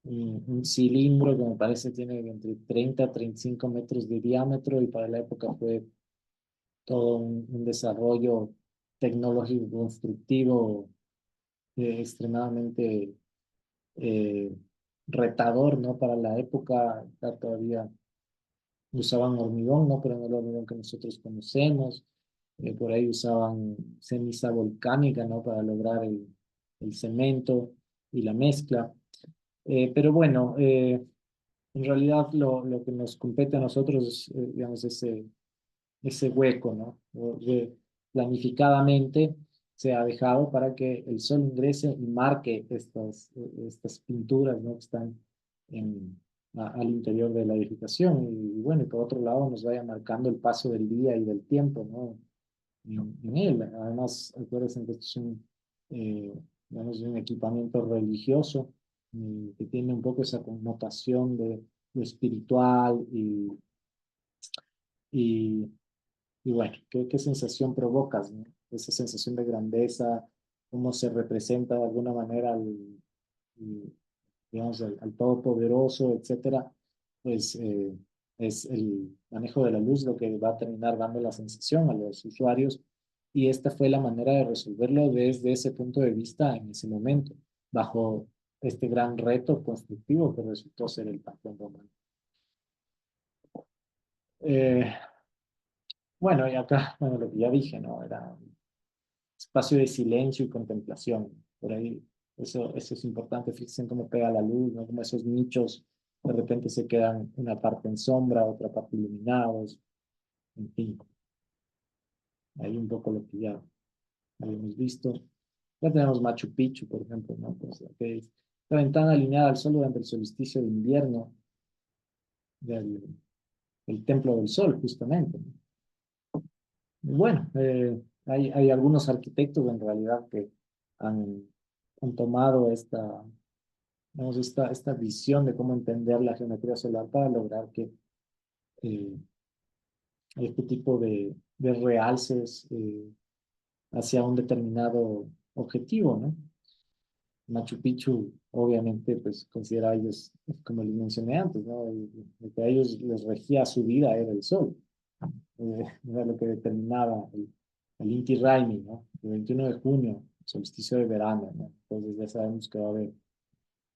Speaker 1: un cilindro que me parece tiene entre 30 a 35 metros de diámetro y para la época fue todo un desarrollo tecnológico constructivo extremadamente eh, retador, ¿no? Para la época, todavía usaban hormigón, ¿no? Pero no el hormigón que nosotros conocemos. Por ahí usaban ceniza volcánica, ¿no? Para lograr el cemento y la mezcla. Pero bueno, en realidad lo que nos compete a nosotros es, digamos, ese hueco, ¿no? Planificadamente se ha dejado para que el sol ingrese y marque estas pinturas, ¿no? Que están al interior de la edificación. Y bueno, y por otro lado nos vaya marcando el paso del día y del tiempo, ¿no? En él. Además, acuérdense que esto es eh, digamos, un equipamiento religioso que tiene un poco esa connotación de lo espiritual y y bueno, ¿qué sensación provocas, ¿no? Esa sensación de grandeza, cómo se representa de alguna manera digamos, al Todopoderoso, etcétera, pues es el manejo de la luz lo que va a terminar dando la sensación a los usuarios y esta fue la manera de resolverlo desde ese punto de vista en ese momento, bajo este gran reto constructivo que resultó ser el Panteón Romano. Eh, bueno, y acá, bueno, lo que ya dije, ¿no? Era espacio de silencio y contemplación. Por ahí, eso es importante. Fíjense en cómo pega la luz, ¿no? Como esos nichos de repente se quedan una parte en sombra, otra parte iluminados, en fin. Ahí un poco lo que ya habíamos visto. Ya tenemos Machu Picchu, por ejemplo, ¿no? Pues, okay. La ventana alineada al sol durante el solsticio de invierno del, del Templo del Sol, justamente, ¿no? Bueno, hay algunos arquitectos en realidad que han, han tomado digamos, esta visión de cómo entender la geometría solar para lograr que eh, este tipo de realces hacia un determinado objetivo, ¿no? Machu Picchu, obviamente, pues considera a ellos, como les mencioné antes, ¿no? Lo que a ellos les regía su vida era el sol. Era lo que determinaba el Inti Raymi, ¿no? El 21 de junio, solsticio de verano, ¿no? Entonces ya sabemos que va a haber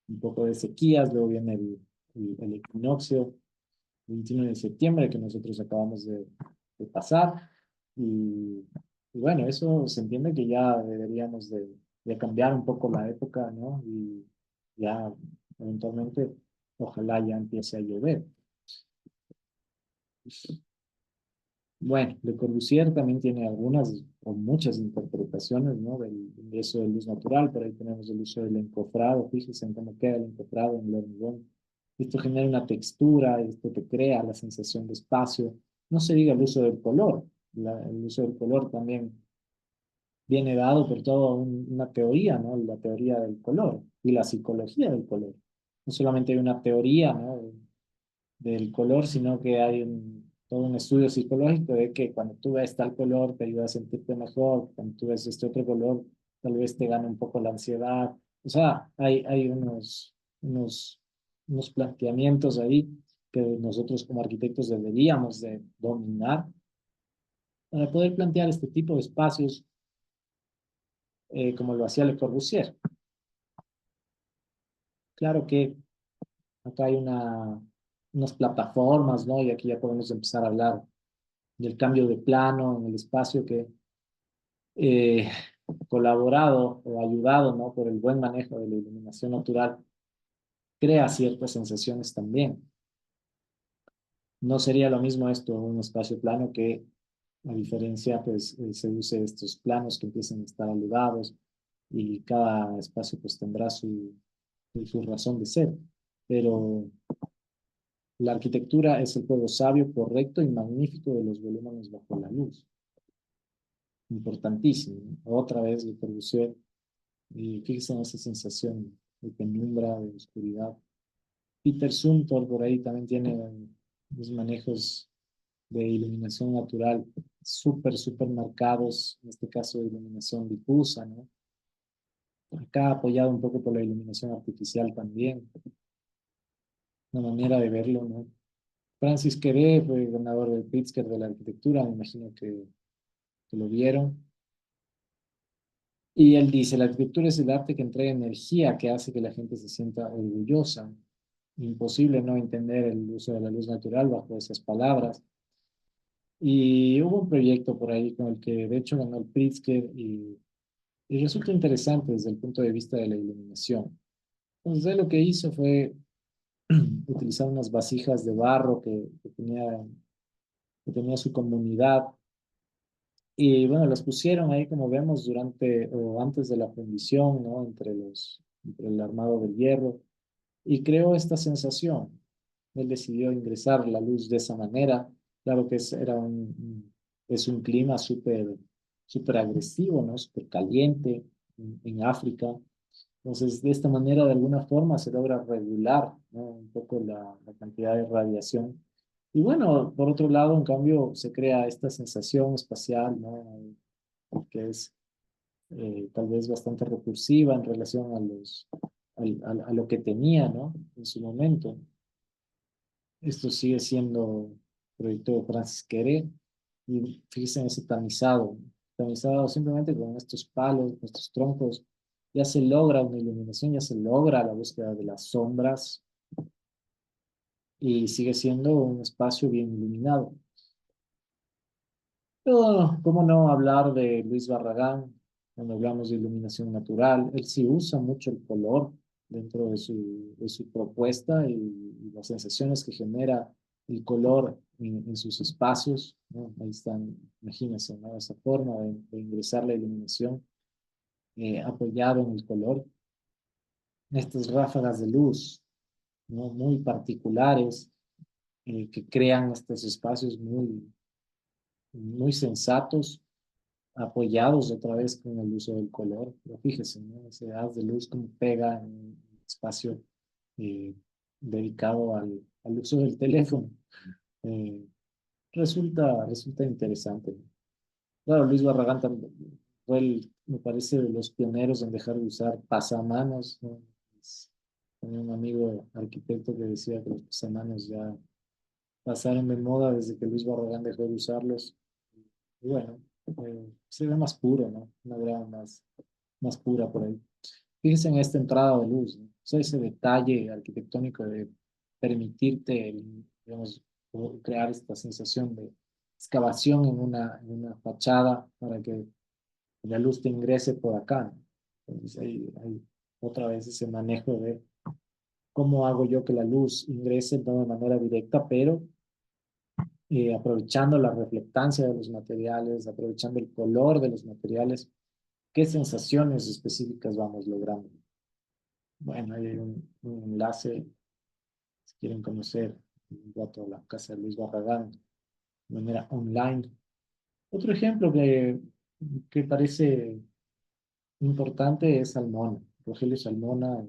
Speaker 1: un poco de sequías, luego viene el equinoccio, 21 de septiembre, que nosotros acabamos de pasar. Y bueno, eso se entiende que ya deberíamos de de cambiar un poco la época, ¿no? Y ya eventualmente, ojalá ya empiece a llover. Bueno, Le Corbusier también tiene algunas o muchas interpretaciones, ¿no? De eso de luz natural. Por ahí tenemos el uso del encofrado. Fíjense en cómo queda el encofrado en el hormigón. Esto genera una textura, esto te crea la sensación de espacio. No se diga el uso del color. El uso del color también viene dado por toda una teoría, ¿no? La teoría del color y la psicología del color. No solamente hay una teoría, ¿no? Del color, sino que hay todo un estudio psicológico de que cuando tú ves tal color te ayuda a sentirte mejor, cuando tú ves este otro color tal vez te gana un poco la ansiedad. O sea, hay unos, unos planteamientos ahí que nosotros como arquitectos deberíamos de dominar para poder plantear este tipo de espacios como lo hacía Le Corbusier. Claro que acá hay unas plataformas, ¿no? Y aquí ya podemos empezar a hablar del cambio de plano en el espacio que eh, colaborado o ayudado, ¿no? Por el buen manejo de la iluminación natural, crea ciertas sensaciones también. No sería lo mismo esto en un espacio plano que, a diferencia, pues se use estos planos que empiezan a estar elevados y cada espacio pues tendrá su razón de ser. Pero la arquitectura es el juego sabio, correcto y magnífico de los volúmenes bajo la luz. Importantísimo, ¿no? Otra vez Le Corbusier, y fíjense en esa sensación de penumbra, de oscuridad. Peter Zumthor por ahí también tiene unos manejos de iluminación natural súper marcados, en este caso de iluminación difusa, ¿no? Acá apoyado un poco por la iluminación artificial también, una manera de verlo, ¿no? Francis Queré fue ganador del Pritzker de la arquitectura, me imagino que lo vieron. Y él dice, la arquitectura es el arte que entrega energía, que hace que la gente se sienta orgullosa. Imposible no entender el uso de la luz natural bajo esas palabras. Y hubo un proyecto por ahí con el que de hecho ganó el Pritzker y resulta interesante desde el punto de vista de la iluminación. Entonces él lo que hizo fue utilizar unas vasijas de barro que tenía su comunidad y bueno, las pusieron ahí como vemos durante o antes de la fundición, ¿no? Entre el armado del hierro y creó esta sensación. Él decidió ingresar la luz de esa manera. Claro que es un clima súper agresivo, ¿no? Súper caliente en África. Entonces, de esta manera, de alguna forma, se logra regular, ¿no? Un poco la cantidad de radiación. Y bueno, por otro lado, en cambio, se crea esta sensación espacial, ¿no? Que es tal vez bastante repulsiva en relación a lo que tenía, ¿no? En su momento. Esto sigue siendo proyecto de Francis Quere y fíjense en ese tamizado, tamizado simplemente con estos palos, estos troncos, ya se logra una iluminación, ya se logra la búsqueda de las sombras y sigue siendo un espacio bien iluminado. Pero, ¿cómo no hablar de Luis Barragán cuando hablamos de iluminación natural? Él sí usa mucho el color dentro de su propuesta y las sensaciones que genera el color en sus espacios, ¿no? Ahí están, imagínense, ¿no? Esa forma de ingresar la iluminación apoyado en el color. Estas ráfagas de luz, ¿no? Muy particulares que crean estos espacios muy sensatos apoyados otra vez con el uso del color. Pero fíjese, ¿no? Ese haz de luz como pega en un espacio eh, dedicado al uso del teléfono. Eh, resulta interesante, ¿no? Claro, Luis Barragán también fue me parece, de los pioneros en dejar de usar pasamanos, ¿no? Tenía un amigo arquitecto que decía que los pasamanos ya pasaron de moda desde que Luis Barragán dejó de usarlos. Y bueno, se ve más puro, ¿no? Una grama más pura por ahí. Fíjense en esta entrada de luz, ¿no? O sea, ese detalle arquitectónico de permitirte, digamos, crear esta sensación de excavación en una fachada para que la luz te ingrese por acá, ¿no? Entonces hay otra vez ese manejo de cómo hago yo que la luz ingrese no de manera directa, pero aprovechando la reflectancia de los materiales, aprovechando el color de los materiales, qué sensaciones específicas vamos logrando. Bueno, ahí hay un enlace, si quieren conocer un rato la casa de Luis Barragán de manera online. Otro ejemplo que parece importante es Salmona. Rogelio Salmona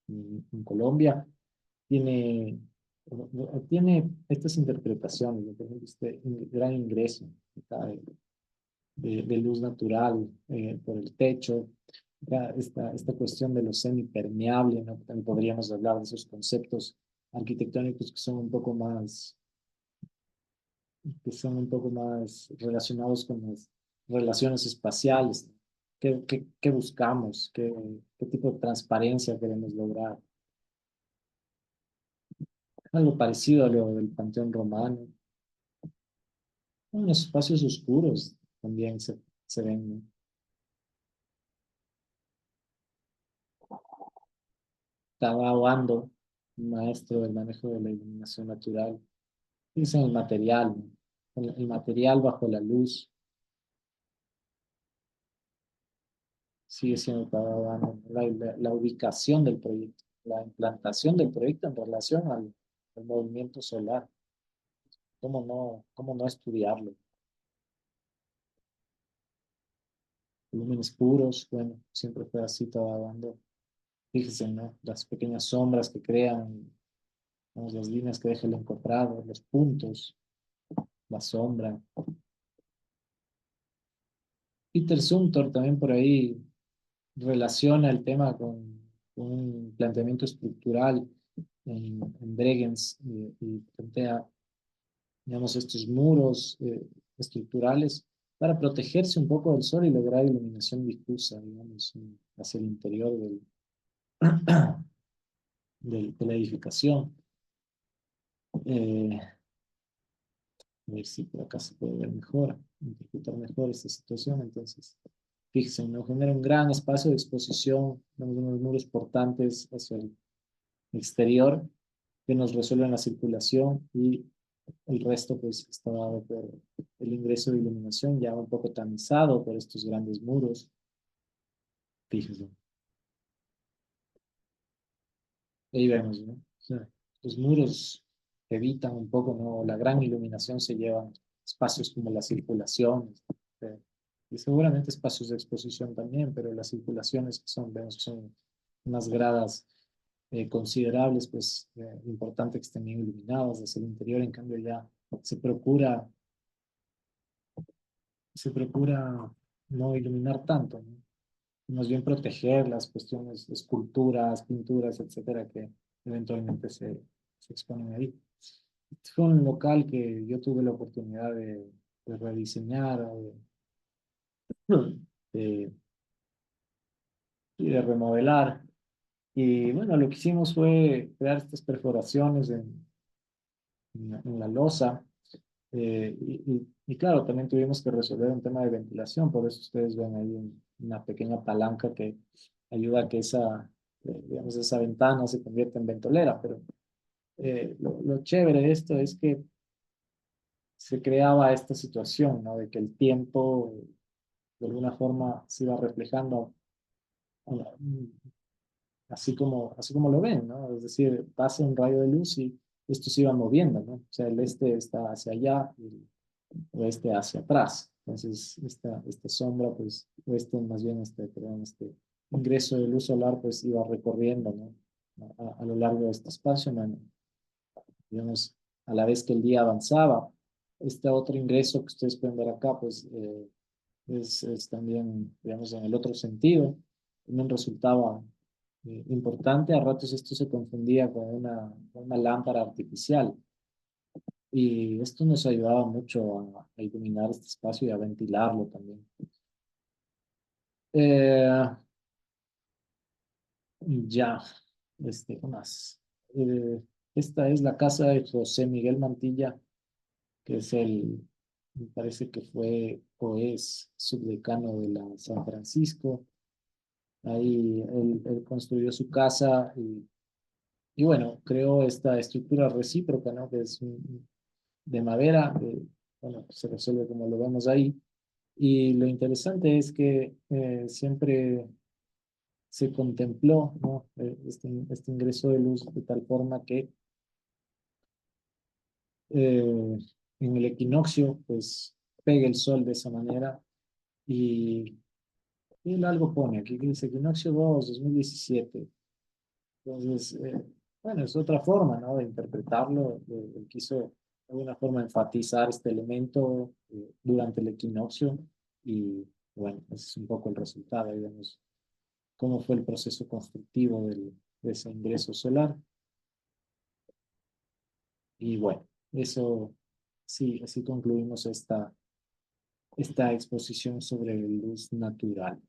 Speaker 1: en Colombia tiene, tiene estas interpretaciones, por ejemplo, este gran ingreso de luz natural por el techo, esta cuestión de lo semipermeable, ¿no? También podríamos hablar de esos conceptos arquitectónicos que son un poco más relacionados con las relaciones espaciales. ¿Qué buscamos? ¿Qué tipo de transparencia queremos lograr? Algo parecido a lo del Panteón Romano. Los espacios oscuros también se ven, ¿no? Estaba Wando, un maestro del manejo de la iluminación natural. Dice el material, ¿no? El material bajo la luz sigue siendo para Wando, ¿no? La ubicación del proyecto, la implantación del proyecto en relación al movimiento solar. ¿Cómo no estudiarlo? Volúmenes puros, bueno, siempre fue así, estaba dando. Fíjense, ¿no? Las pequeñas sombras que crean, vamos, las líneas que deja el encontrado, los puntos, la sombra. Peter Zumthor también por ahí relaciona el tema con un planteamiento estructural en Bregenz y plantea, digamos, estos muros estructurales para protegerse un poco del sol y lograr iluminación difusa, digamos, hacia el interior de la edificación. A ver si por acá se puede ver mejor, interpretar mejor esta situación. Entonces, fíjense, ¿no? Genera un gran espacio de exposición, unos muros portantes hacia el exterior que nos resuelven la circulación y el resto pues está dado por el ingreso de iluminación ya un poco tamizado por estos grandes muros. Fíjense, ahí vemos, ¿no? O sea, los muros evitan un poco, ¿no? La gran iluminación se lleva espacios como la circulación, y seguramente espacios de exposición también, pero las circulaciones que son, vemos, son unas gradas considerables, pues importante que estén bien iluminadas desde el interior, en cambio ya se procura, se procura no iluminar tanto, ¿no? Más bien proteger las cuestiones, esculturas, pinturas, etcétera, que eventualmente se exponen ahí. Este fue un local que yo tuve la oportunidad de rediseñar de- y de remodelar. Y bueno, lo que hicimos fue crear estas perforaciones en la losa. Y claro, también tuvimos que resolver un tema de ventilación, por eso ustedes ven ahí una pequeña palanca que ayuda a que digamos, esa ventana se convierta en ventolera, pero lo chévere de esto es que se creaba esta situación, ¿no? De que el tiempo de alguna forma se iba reflejando uh, así como lo ven, ¿no? Es decir, pasa un rayo de luz y esto se iba moviendo, ¿no? O sea, el este está hacia allá y el oeste hacia atrás. Entonces, esta sombra, pues, o más bien, perdón, este ingreso de luz solar, pues, iba recorriendo, ¿no? A lo largo de este espacio, ¿no? Digamos, a la vez que el día avanzaba. Este otro ingreso que ustedes pueden ver acá, pues, es también, digamos, en el otro sentido. También resultaba importante. A ratos esto se confundía con una lámpara artificial. Y esto nos ayudaba mucho a iluminar este espacio y a ventilarlo también. Eh, ya, ¿qué más? Esta es la casa de José Miguel Mantilla, que me parece que fue o es subdecano de la San Francisco. Ahí él construyó su casa y bueno, creó esta estructura recíproca, ¿no? Que es de madera, bueno, se resuelve como lo vemos ahí. Y lo interesante es que siempre se contempló, ¿no? Este ingreso de luz de tal forma que eh, en el equinoccio, pues pega el sol de esa manera y él algo pone aquí que dice equinoccio 2, 2017. Entonces, bueno, es otra forma, ¿no? De interpretarlo. Él quiso de alguna forma enfatizar este elemento durante el equinoccio y bueno, ese es un poco el resultado, digamos, cómo fue el proceso constructivo de ese ingreso solar. Y bueno, eso sí, así concluimos esta exposición sobre luz natural.